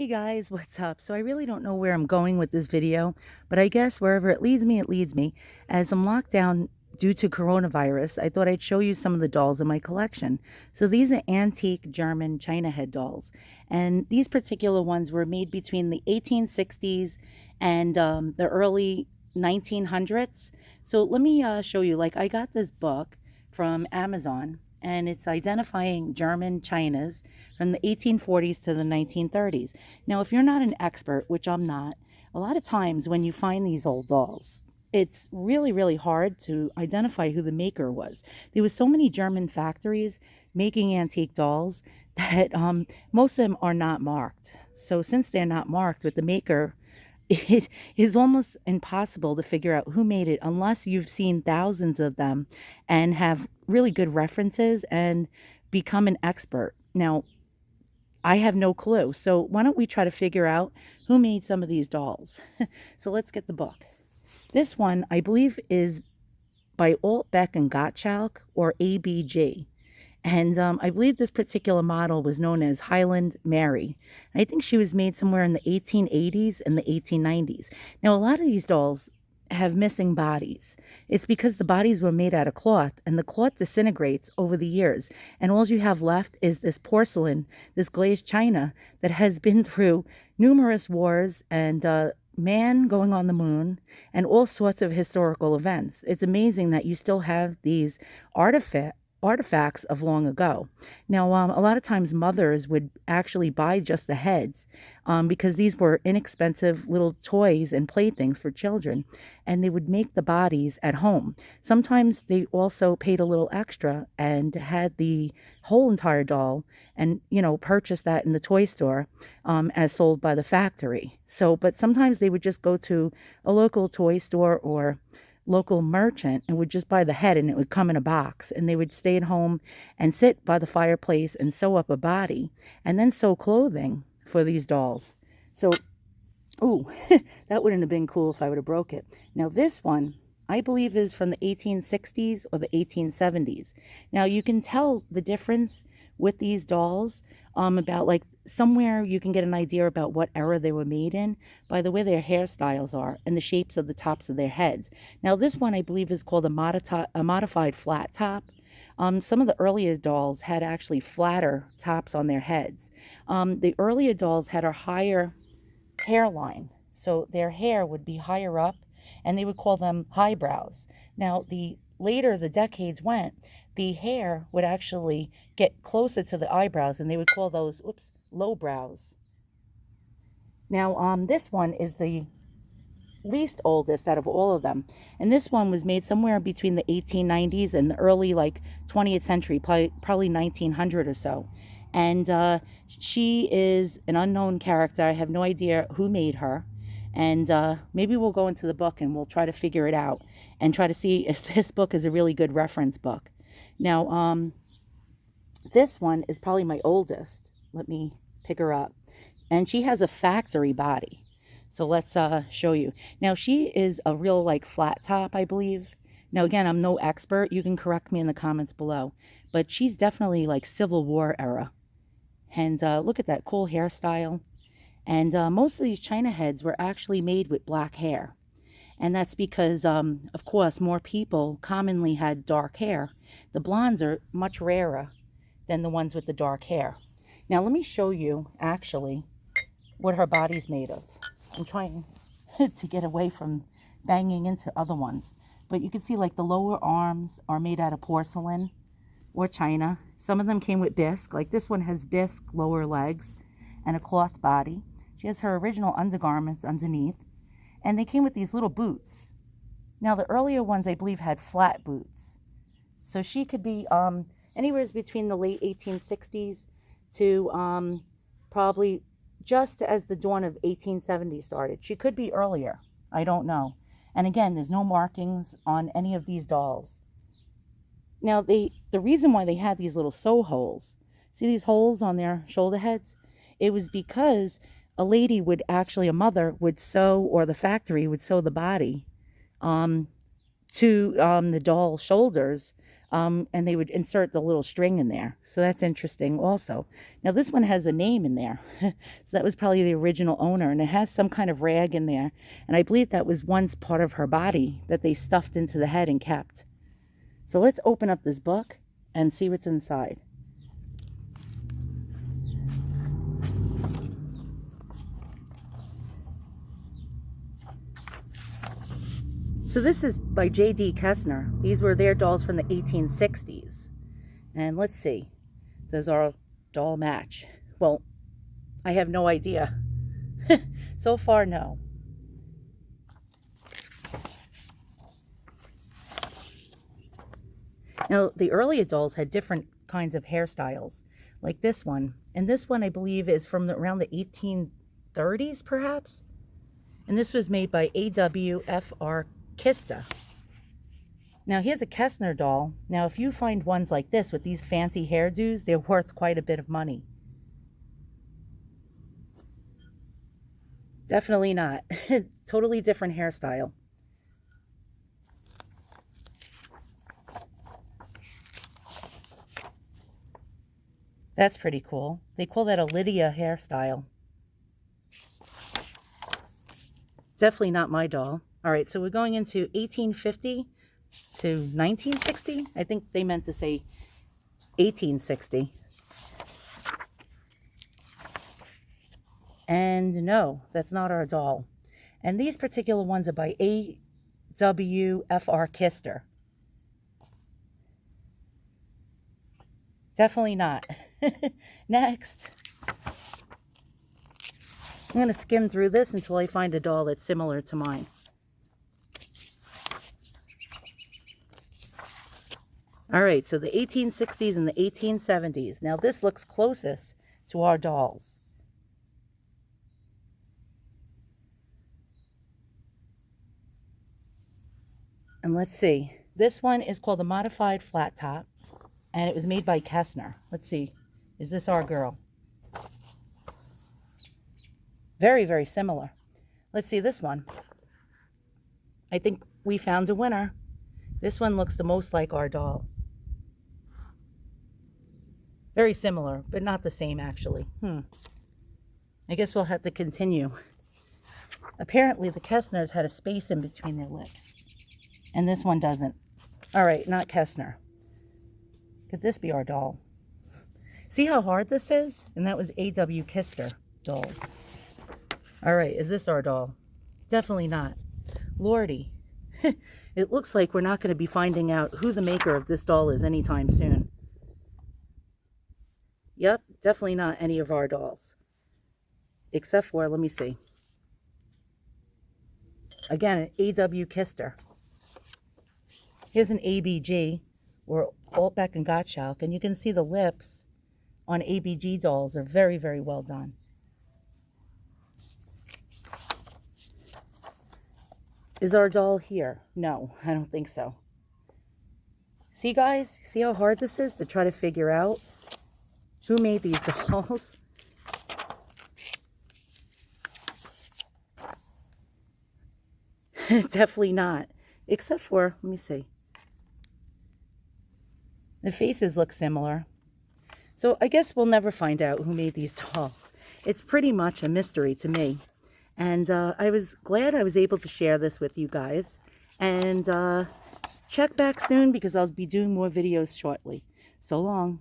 Hey guys, what's up? So I really don't know where I'm going with this video, but I guess wherever it leads me, it leads me. As I'm locked down due to coronavirus, I thought I'd show you some of the dolls in my collection. So these are antique German China head dolls, and these particular ones were made between the 1860s and the early 1900s. So let me show you. Like I got this book from Amazon, and it's identifying German Chinas from the 1840s to the 1930s. Now, if you're not an expert, which I'm not, a lot of times when you find these old dolls, it's really, really hard to identify who the maker was. There was so many German factories making antique dolls that most of them are not marked. So since they're not marked with the maker, it is almost impossible to figure out who made it unless you've seen thousands of them and have really good references and become an expert. Now, I have no clue. So why don't we try to figure out who made some of these dolls? So let's get the book. This one, I believe, is by Alt Beck and Gottschalk, or ABG. And I believe this particular model was known as Highland Mary. I think she was made somewhere in the 1880s and the 1890s. Now, a lot of these dolls have missing bodies. It's because the bodies were made out of cloth, and the cloth disintegrates over the years. And all you have left is this porcelain, this glazed china that has been through numerous wars and man going on the moon and all sorts of historical events. It's amazing that you still have these artifacts of long ago. Now, a lot of times mothers would actually buy just the heads because these were inexpensive little toys and playthings for children, and they would make the bodies at home. Sometimes they also paid a little extra and had the whole entire doll and, purchase that in the toy store as sold by the factory. So, but sometimes they would just go to a local toy store or local merchant and would just buy the head, and it would come in a box, and they would stay at home and sit by the fireplace and sew up a body and then sew clothing for these dolls. So, ooh, that wouldn't have been cool if I would have broke it. Now this one, I believe, is from the 1860s or the 1870s. Now you can tell the difference with these dolls about, like, somewhere you can get an idea about what era they were made in by the way their hairstyles are and the shapes of the tops of their heads. Now this one, I believe, is called a modified flat top. Some of the earlier dolls had actually flatter tops on their heads. The earlier dolls had a higher hairline, so their hair would be higher up, and they would call them high brows. Now, the later the decades went, the hair would actually get closer to the eyebrows, and they would call those, low brows. Now, this one is the least oldest out of all of them, and this one was made somewhere between the 1890s and the early, 20th century, probably 1900 or so. And she is an unknown character. I have no idea who made her, and maybe we'll go into the book and we'll try to figure it out and try to see if this book is a really good reference book. Now, this one is probably my oldest. Let me pick her up, and she has a factory body. So let's show you. Now, she is a real, flat top, I believe. Now, again, I'm no expert. You can correct me in the comments below. But she's definitely Civil War era. And look at that cool hairstyle. And most of these China heads were actually made with black hair. And that's because, of course, more people commonly had dark hair. The blondes are much rarer than the ones with the dark hair. Now, let me show you, actually, what her body's made of. I'm trying to get away from banging into other ones. But you can see, the lower arms are made out of porcelain or china. Some of them came with bisque. Like this one has bisque lower legs and a cloth body. She has her original undergarments underneath. And they came with these little boots. Now, the earlier ones, I believe, had flat boots. So she could be anywhere between the late 1860s to probably just as the dawn of 1870 started. She could be earlier. I don't know. And again, there's no markings on any of these dolls. Now, the reason why they had these little sew holes, see these holes on their shoulder heads? It was because a lady would actually, a mother would sew, or the factory would sew the body to the doll's shoulders And they would insert the little string in there. So that's interesting also. Now this one has a name in there. So that was probably the original owner, and it has some kind of rag in there. And I believe that was once part of her body that they stuffed into the head and kept. So let's open up this book and see what's inside. So this is by J.D. Kessner. These were their dolls from the 1860s. And let's see, does our doll match? Well, I have no idea. So far, no. Now, the earlier dolls had different kinds of hairstyles, like this one. And this one, I believe, is from around the 1830s, perhaps? And this was made by A.W.F.R. Kista. Now here's a Kessner doll. Now if you find ones like this with these fancy hairdos, they're worth quite a bit of money. Definitely not. Totally different hairstyle. That's pretty cool. They call that a Lydia hairstyle. Definitely not my doll. All right, so we're going into 1850 to 1960. I think they meant to say 1860. And no, that's not our doll. And these particular ones are by A.W.F.R. Kista. Definitely not. Next. I'm going to skim through this until I find a doll that's similar to mine. All right, so the 1860s and the 1870s. Now this looks closest to our dolls. And let's see. This one is called a modified flat top, and it was made by Kessner. Let's see. Is this our girl? Very, very similar. Let's see this one. I think we found a winner. This one looks the most like our doll. Very similar, but not the same actually. I guess we'll have to continue. Apparently the Kessners had a space in between their lips, and this one doesn't. All right, not Kessner. Could this be our doll? See how hard this is? And that was A.W. Kista dolls. All right, is this our doll? Definitely not. Lordy. It looks like we're not going to be finding out who the maker of this doll is anytime soon. Yep, definitely not any of our dolls. Except for, let me see. Again, an A.W. Kista. Here's an ABG, or Altbeck and Gottschalk, and you can see the lips on ABG dolls are very, very well done. Is our doll here? No, I don't think so. See, guys? See how hard this is to try to figure out who made these dolls? Definitely not. Except for, let me see. The faces look similar. So I guess we'll never find out who made these dolls. It's pretty much a mystery to me. And I was glad I was able to share this with you guys. And check back soon because I'll be doing more videos shortly. So long.